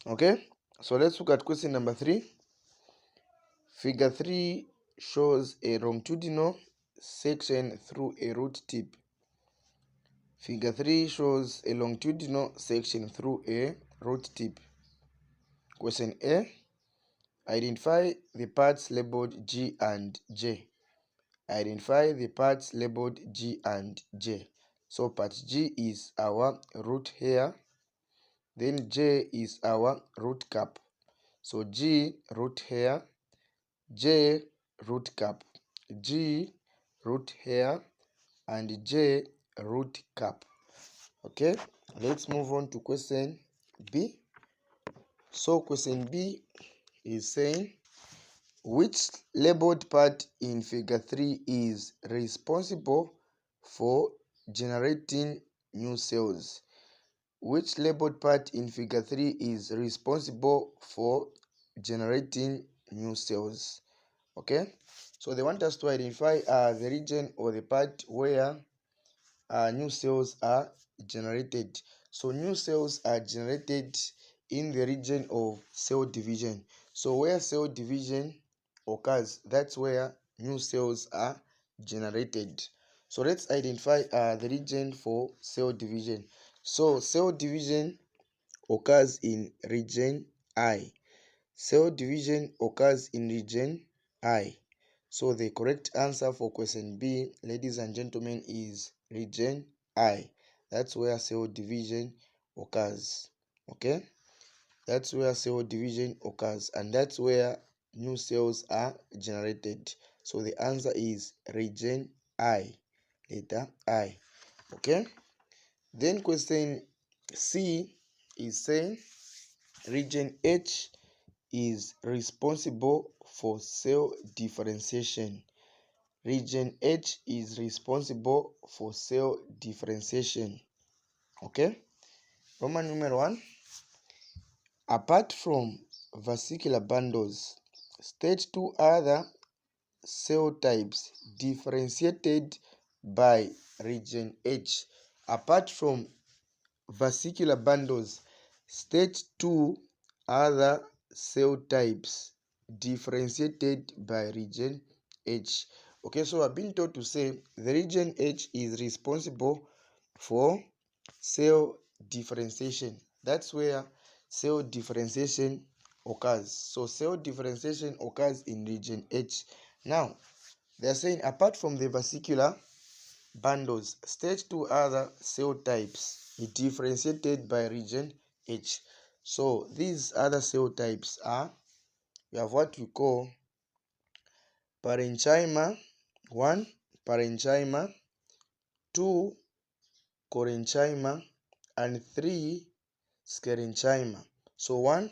Okay, so let's look at question number 3. Figure 3 shows a longitudinal section through a root tip. Figure 3 shows a longitudinal section through a root tip. Question A. Identify the parts labeled G and J. Identify the parts labeled G and J. So part G is our root hair, then J is our root cap. So G root hair, J root cap, G root hair, and J root cap. Okay, let's move on to question B. So question B is saying, which labeled part in figure 3 is responsible for generating new cells? Which labeled part in figure 3 is responsible for generating new cells? Okay, so they want us to identify the region or the part where new cells are generated. So new cells are generated in the region of cell division. So where cell division occurs, that's where new cells are generated. So let's identify the region for cell division. So cell division occurs in region I. Cell division occurs in region I. So the correct answer for question B, ladies and gentlemen, is region I. That's where cell division occurs. Okay? That's where cell division occurs, and that's where new cells are generated. So the answer is region I. Letter I. Okay? Then question C is saying region H is responsible for cell differentiation. Region H is responsible for cell differentiation. Okay? Roman numeral 1. Apart from vesicular bundles, stage 2 other cell types differentiated by region H. Apart from vesicular bundles, stage 2 other cell types differentiated by region H. Okay, so I've been told to say the region H is responsible for cell differentiation. That's where cell differentiation occurs. So cell differentiation occurs in region H. Now, they're saying apart from the vesicular bundles, stage 2 other cell types is differentiated by region H. So these other cell types are, we have what we call parenchyma 1, parenchyma 2, chorenchyma, and 3, sclerenchyma. So 1,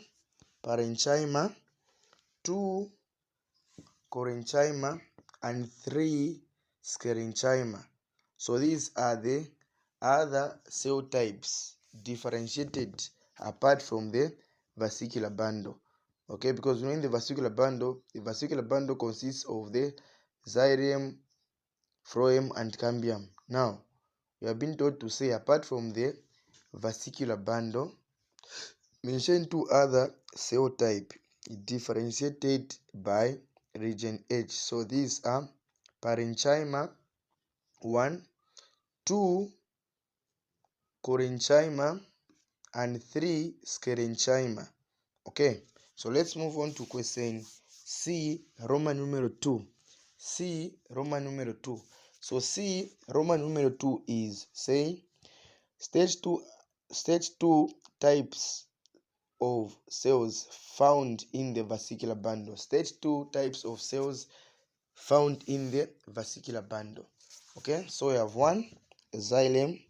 parenchyma, 2, chorenchyma, and 3, sclerenchyma. So these are the other cell types differentiated apart from the vesicular bundle. Okay, because in the vesicular bundle consists of the xylem, phloem, and cambium. Now, we have been told to say apart from the vesicular bundle, mention 2 other cell type differentiated by region H. So these are parenchyma 1, 2, chorenchyma, and 3, sclerenchyma. Okay, so let's move on to question C, Roman numeral 2. C, Roman numeral 2. So C, Roman numeral 2 is saying stage 2 types of cells found in the vesicular bundle. Stage 2 types of cells found in the vesicular bundle. Okay, so we have 1, xylem,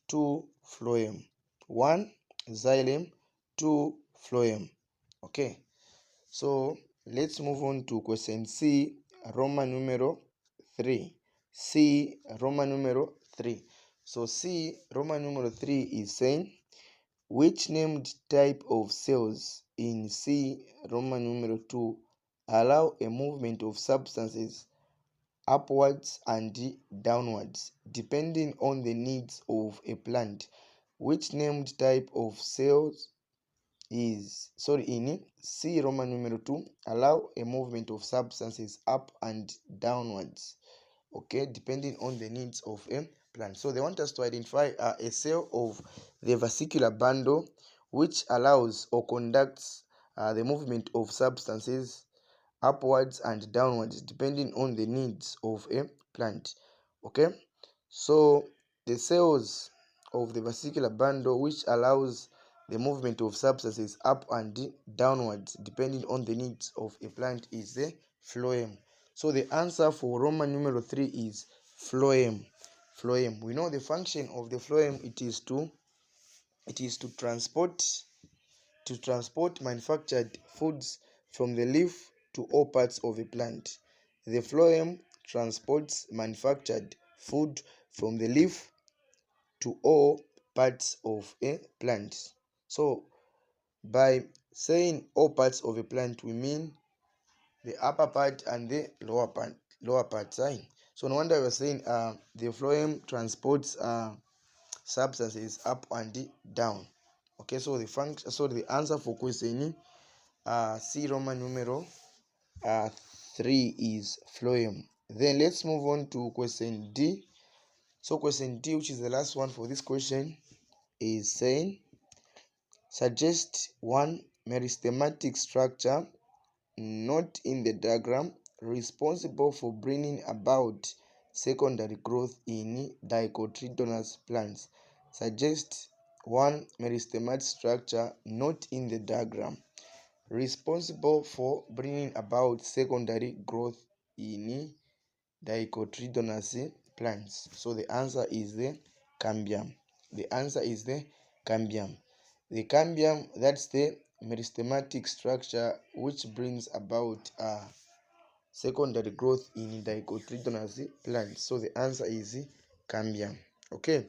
2, phloem. 1, xylem, 2, phloem. Okay, so let's move on to question C, Roman numeral 3. C, Roman numeral 3. So C, Roman numeral 3 is saying which named type of cells in C, Roman numeral 2 allow a movement of substances upwards and downwards depending on the needs of a plant. Which named type of cells in C Roman numeral 2, allow a movement of substances up and downwards, okay, depending on the needs of a plant. So they want us to identify a cell of the vesicular bundle which allows or conducts the movement of substances upwards and downwards depending on the needs of a plant. Okay, so the cells of the vesicular bundle which allows the movement of substances up and downwards depending on the needs of a plant is the phloem. So the answer for Roman numeral 3 is phloem. Phloem. We know the function of the phloem. It is to transport manufactured foods from the leaf to all parts of a plant. The phloem transports manufactured food from the leaf to all parts of a plant. So by saying all parts of a plant, we mean the upper part and the lower part. So no wonder we're saying the phloem transports substances up and down. Okay, so the answer for question C Roman numeral 3 is phloem. Then let's move on to question D. So question D, which is the last one for this question, is saying suggest one meristematic structure not in the diagram responsible for bringing about secondary growth in dicotyledonous plants. Suggest one meristematic structure not in the diagram responsible for bringing about secondary growth in dicotyledonous plants. So the answer is the cambium. The answer is the cambium. The cambium, that's the meristematic structure which brings about secondary growth in dicotyledonous plants. So the answer is cambium. Okay.